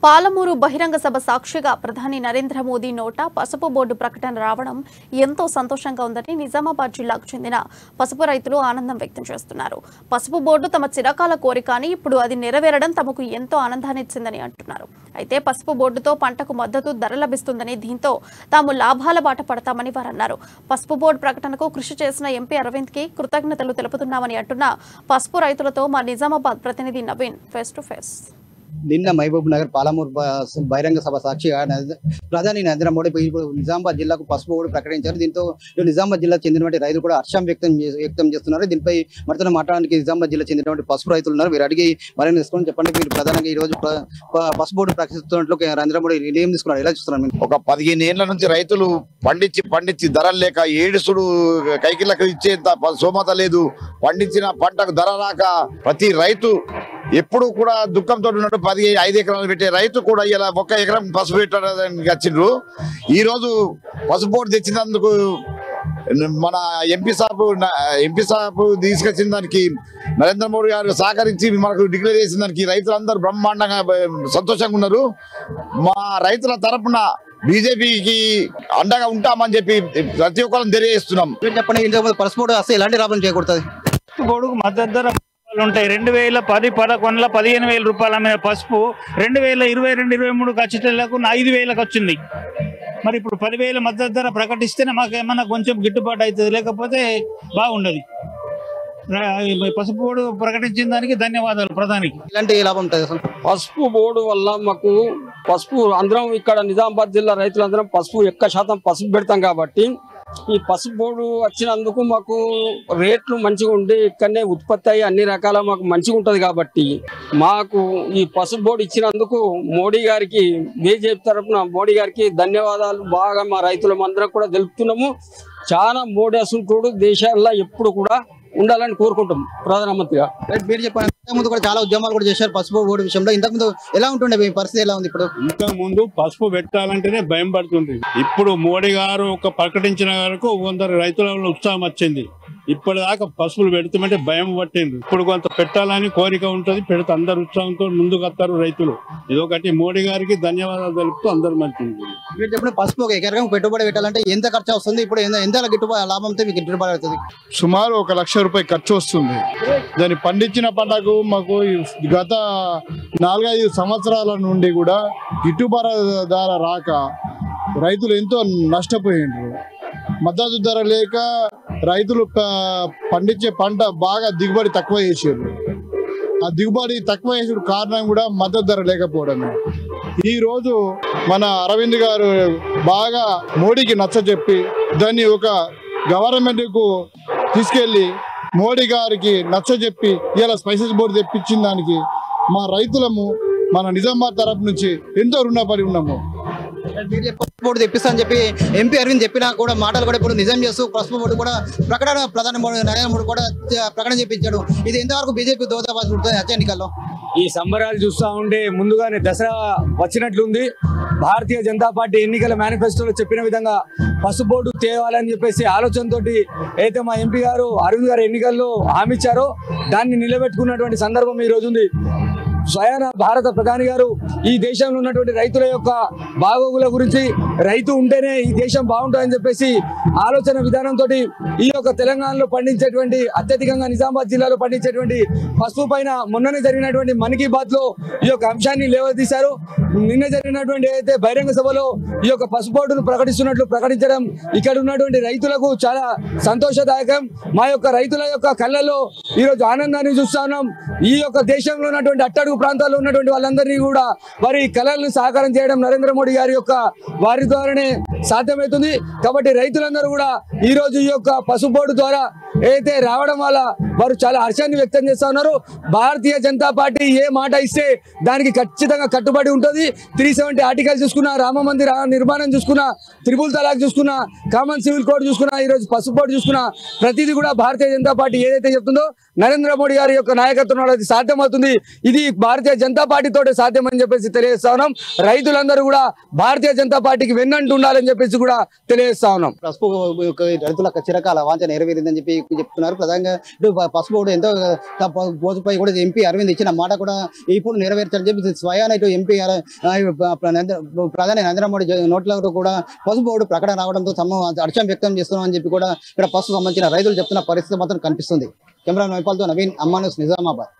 పాలమూరు బహిరంగ సభ సాక్షిగా ప్రధాని నరేంద్ర మోదీ నోట పసుపు బోర్డు ప్రకటన రావడం ఎంతో సంతోషంగా ఉందని నిజామాబాద్ జిల్లాకు చెందిన పసుపు రైతులు ఆనందం వ్యక్తం చేస్తున్నారు. పసుపు బోర్డు తమ చిరకాల కోరిక అని ఇప్పుడు అది నెరవేరడం తమకు ఎంతో ఆనందాన్నిచ్చిందని అంటున్నారు. అయితే పసుపు బోర్డుతో పంటకు మద్దతు ధర లభిస్తుందని, దీంతో తాము లాభాల బాట పడతామని వారు అన్నారు. పసుపు బోర్డు ప్రకటనకు కృషి చేసిన ఎంపీ అరవింద్ కి కృతజ్ఞతలు తెలుపుతున్నామని అంటున్న పసుపు రైతులతో మా నిజామాబాద్ ప్రతినిధి నవీన్ ఫేస్ టు ఫేస్. నిన్న మహబూబ్ నగర్ పాలమూరు బహిరంగ సభ సాక్షిగా ప్రధాని నరేంద్ర మోడీ నిజామాబాద్ జిల్లాకు పసుపు బోర్డు ప్రకటించారు. దీంతో నిజామాబాద్ జిల్లాకు చెందినటువంటి రైతులు కూడా హర్షం వ్యక్తం చేస్తున్నారు. దీనిపై మరితో మాట్లాడడానికి నిజామాబాద్ జిల్లా చెందినటువంటి పసుపు రైతులు ఉన్నారు. వీరు అడిగి మరిన్ని తీసుకొని చెప్పండి. మీరు ప్రధానంగా ఈ రోజు పసుపు బోర్డు ప్రకటిస్తున్నట్లు నరేంద్ర మోడీ నిర్ణయం తీసుకున్నారు, ఎలా చూస్తున్నారు? ఒక 15 ఏళ్ల నుంచి రైతులు పండించి ధరలు లేక ఏడుసుడు కైకిలకు ఇచ్చేంత సోమత లేదు. పండించిన పంటకు ధర రాక ప్రతి రైతు ఎప్పుడు కూడా దుఃఖంతో ఉన్నట్టు 5 ఎకరాలు పెట్టే రైతు కూడా ఇలా 1 ఎకరం పసుపు పెట్టడానికి వచ్చిండ్రు. ఈ రోజు పసుపు బోర్డు తెచ్చినందుకు మన ఎంపీ సాబ్ తీసుకొచ్చిన దానికి నరేంద్ర మోడీ గారు సహకరించి మనకు డిక్లేర్ చేసిన దానికి రైతులందరూ బ్రహ్మాండంగా సంతోషంగా ఉన్నారు. మా రైతుల తరపున బీజేపీకి అండగా ఉంటామని చెప్పి ప్రతి ఒక్కరిని తెలియజేస్తున్నాం. చెప్పండి, పసుపు బోర్డు అసలు ఎలాంటి లాభం చేకూరుతుంది? బోర్డుకు మద్దతు ధర ఉంటాయి. 2010-11 15,000 రూపాయల మీద పసుపు 2022-23 ఖచ్చితంగా 5,000 వచ్చింది. మరి ఇప్పుడు 10,000 మద్దతు ధర ప్రకటిస్తేనే మాకు ఏమన్నా కొంచెం గిట్టుబాటు అవుతుంది, లేకపోతే బాగుండదు. పసుపు బోర్డు ప్రకటించిన దానికి ధన్యవాదాలు ప్రధానికి. ఇలాంటి లాభం ఉంటుంది అసలు పసుపు బోర్డు వల్ల మాకు పసుపు అందరం ఇక్కడ నిజామాబాద్ జిల్లా రైతులందరం పసుపు 1% పసుపు పెడతాం కాబట్టి ఈ పసుపు బోర్డు వచ్చినందుకు మాకు రేట్లు మంచిగా ఉండి ఇక్కడనే ఉత్పత్తి అయ్యి అన్ని రకాల మాకు మంచిగా ఉంటుంది కాబట్టి మాకు ఈ పసుపు బోర్డు ఇచ్చినందుకు మోడీ గారికి బీజేపీ తరఫున మోడీ గారికి ధన్యవాదాలు బాగా మా రైతులందరం కూడా తెలుపుతున్నాము. చాలా మోడీ అసలు దేశాల్లో ఎప్పుడు కూడా ఉండాలని కోరుకుంటాం ప్రధానమంత్రిగా. మీరు చెప్పండి, ఇంతకుముందు కూడా చాలా ఉద్యమాలు కూడా చేశారు పసుపు బోర్డు విషయంలో. ఇంతకుముందు ఎలా ఉంటుండే మీ పరిస్థితి, ఎలా ఉంది ఇప్పుడు? ఇంతకు ముందు పసుపు పెట్టాలంటేనే భయం పడుతుంది. ఇప్పుడు మోడీ గారు ప్రకటించిన వరకు కొందరు రైతుల ఉత్సాహం వచ్చింది. ఇప్పటిదాకా పసుపులు పెడతామంటే భయం పట్టింది. ఇప్పుడు కొంత పెట్టాలని కోరిక ఉంటుంది, పెడితే అందరు ఉత్సాహంతో ముందుకు వస్తారు రైతులు. ఇదొకటి మోడీ గారికి ధన్యవాదాలు తెలుపుతూ అందరు మంచిది. మీరు చెప్పిన పసుపు ఒక ఎకరం పెట్టుబడి పెట్టాలంటే ఎంత ఖర్చు వస్తుంది? ఇప్పుడు ఎంత గిట్టుబాటు లాభంతో మీకు గిట్టుబాటు అవుతుంది? సుమారు 1 లక్ష రూపాయలు ఖర్చు వస్తుంది. దాన్ని పండించిన పంటకు మాకు గత 4-5 సంవత్సరాల నుండి కూడా గిట్టుబాటు ధర రాక రైతులు ఎంతో నష్టపోయిండ్రు. మద్దతు ధర లేక రైతులు పండించే పంట బాగా దిగుబడి తక్కువ చేసారు. ఆ దిగుబడి తక్కువ చేసిన కారణం కూడా మద్దతు ధర లేకపోవడమే. ఈ రోజు మన అరవింద్ గారు బాగా మోడీకి నచ్చజెప్పి దాన్ని ఒక గవర్నమెంట్ కు తీసుకెళ్లి మోడీ గారికి నచ్చజెప్పి ఇలా స్పైసెస్ బోర్డు తెప్పించిన దానికి మా రైతులము మన నిజామాబాద్ తరపు నుంచి ఎంతో రుణపడి ఉన్నాము. పసుపు బోర్డు తెప్పిస్తా అని చెప్పి ఎంపీ అరవింద్ చెప్పినా కూడా మాటలు కూడా ఇప్పుడు నిజం చేస్తూ పసుపు బోర్డు కూడా ప్రకటన ప్రధాని నరేంద్ర మోడీ కూడా ప్రకటన చేపించాడు. ఇది ఎంతవరకు బీజేపీ దోహదపడుతుంది ఉంటుంది వచ్చే ఎన్నికల్లో? ఈ సంబరాలు చూస్తూ ఉంటే ముందుగానే దసరా వచ్చినట్లుంది. భారతీయ జనతా పార్టీ ఎన్నికల మేనిఫెస్టోలో చెప్పిన విధంగా పసుపు బోర్డు తేవాలని చెప్పేసి ఆలోచనతోటి అయితే మా ఎంపీ గారు అరవింద్ గారు ఎన్నికల్లో హామీ ఇచ్చారో దాన్ని నిలబెట్టుకున్నటువంటి సందర్భం ఈ రోజు ఉంది. స్వయాన భారత ప్రధాని గారు ఈ దేశంలో ఉన్నటువంటి రైతుల యొక్క బాగోగుల గురించి, రైతు ఉంటేనే ఈ దేశం బాగుంటుందని చెప్పేసి ఆలోచన విధానంతో ఈ యొక్క తెలంగాణలో పండించేటువంటి అత్యధికంగా నిజామాబాద్ జిల్లాలో పండించేటువంటి పసుపు పైన మొన్ననే జరిగినటువంటి మన్ కీ బాత్ లో ఈ యొక్క అంశాన్ని లేవదీశారు. నిన్న జరిగినటువంటి ఏదైతే బహిరంగ సభలో ఈ యొక్క పసుపు బోర్డును ప్రకటించడం ఇక్కడ ఉన్నటువంటి రైతులకు చాలా సంతోషదాయకం. మా యొక్క రైతుల యొక్క కళ్ళలో ఈరోజు ఆనందాన్ని చూస్తున్నాం. ఈ యొక్క దేశంలో ఉన్నటువంటి అట్టడుగు ప్రాంతాల్లో ఉన్నటువంటి వాళ్ళందరినీ కూడా వారి కళలను సాకారం చేయడం నరేంద్ర మోడీ గారి యొక్క వారి ద్వారానే సాధ్యమవుతుంది. కాబట్టి రైతులందరూ కూడా ఈ రోజు ఈ యొక్క పసుపు బోర్డు ద్వారా ఏదైతే రావడం వల్ల వారు చాలా హర్షాన్ని వ్యక్తం చేస్తా ఉన్నారు. భారతీయ జనతా పార్టీ ఏ మాట ఇస్తే దానికి ఖచ్చితంగా కట్టుబడి ఉంటుంది. 370 ఆర్టికల్ చూసుకున్నా, రామ మందిర నిర్మాణం చూసుకున్నా, త్రిపుల్ తలాక్ చూసుకున్నా, కామన్ సివిల్ కోడ్ చూసుకున్నా, ఈ రోజు పసుపు బోర్డు చూసుకున్నా, ప్రతిదీ కూడా భారతీయ జనతా పార్టీ ఏదైతే చెప్తుందో నరేంద్ర మోడీ గారి యొక్క నాయకత్వంలో అది సాధ్యమవుతుంది. ఇది భారతీయ జనతా పార్టీతో సాధ్యమని చెప్పేసి తెలియజేస్తా ఉన్నాం. రైతులందరూ కూడా భారతీయ జనతా పార్టీకి వెన్నంటూ ఉండాలని చెప్పేసి కూడా తెలియజేస్తా ఉన్నాం. పసుపు రైతుల చిరకాల వాంఛ నెరవేరిందని చెప్పి చెప్తున్నారు. ప్రధానంగా ఇటు పసుపు బోర్డు ఎంతో బోధపై కూడా ఎంపీ అరవింద్ ఇచ్చిన మాట కూడా ఇప్పుడు నెరవేర్చాలని చెప్పి స్వయాన ఇటు ఎంపీ ప్రధాని నరేంద్ర మోడీ నోట్లో కూడా పసుపు బోర్డు ప్రకటన రావడంతో హర్షం వ్యక్తం చేస్తున్నామని చెప్పి కూడా ఇక్కడ పసుపు సంబంధించిన రైతులు చెప్తున్న పరిస్థితి మాత్రం కనిపిస్తుంది. కెమెరా నేపాల్తో నవీన్, అమ్మా న్యూస్, నిజామాబాద్.